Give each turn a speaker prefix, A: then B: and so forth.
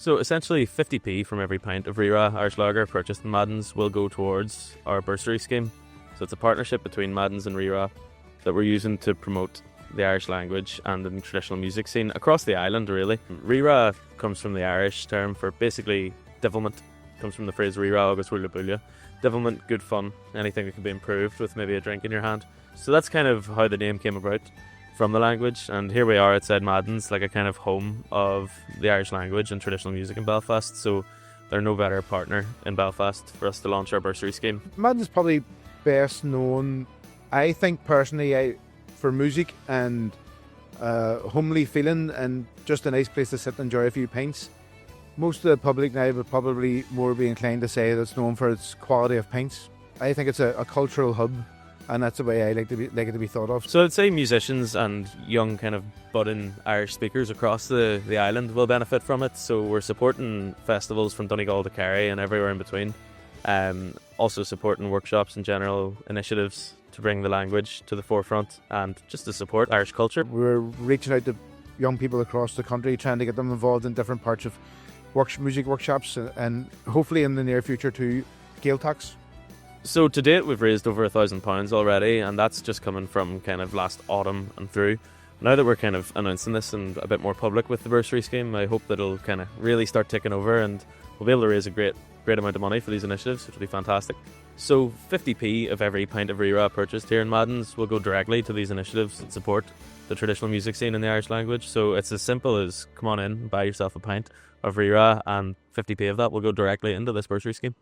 A: So essentially 50p from every pint of Rira Irish Lager purchased in Madden's will go towards our bursary scheme. So it's a partnership between Madden's and Rira that we're using to promote the Irish language and the traditional music scene across the island, really. Rira comes from the Irish term for basically devilment. It comes from the phrase Rira agus bhuaile buile. Devilment, good fun, anything that can be improved with maybe a drink in your hand. So that's kind of how the name came about from the language, and here we are at Madden's, like a kind of home of the Irish language and traditional music in Belfast, so they're no better partner in Belfast for us to launch our bursary scheme.
B: Madden's probably best known, I think personally, for music and homely feeling and just a nice place to sit and enjoy a few pints. Most of the public now would probably more be inclined to say that it's known for its quality of pints. I think it's a cultural hub, and that's the way I like it to be thought of.
A: So I'd say musicians and young kind of budding Irish speakers across the island will benefit from it. So we're supporting festivals from Donegal to Kerry and everywhere in between. Also supporting workshops and general initiatives to bring the language to the forefront and just to support Irish culture.
B: We're reaching out to young people across the country, trying to get them involved in different parts of music workshops, and hopefully in the near future to Gaeltachts.
A: So to date we've raised over £1,000 already, and that's just coming from kind of last autumn and through. Now that we're kind of announcing this and a bit more public with the bursary scheme, I hope that it'll kind of really start ticking over and we'll be able to raise a great amount of money for these initiatives, which will be fantastic. So 50p of every pint of Rira purchased here in Madden's will go directly to these initiatives that support the traditional music scene in the Irish language. So it's as simple as come on in, buy yourself a pint of Rira, and 50p of that will go directly into this bursary scheme.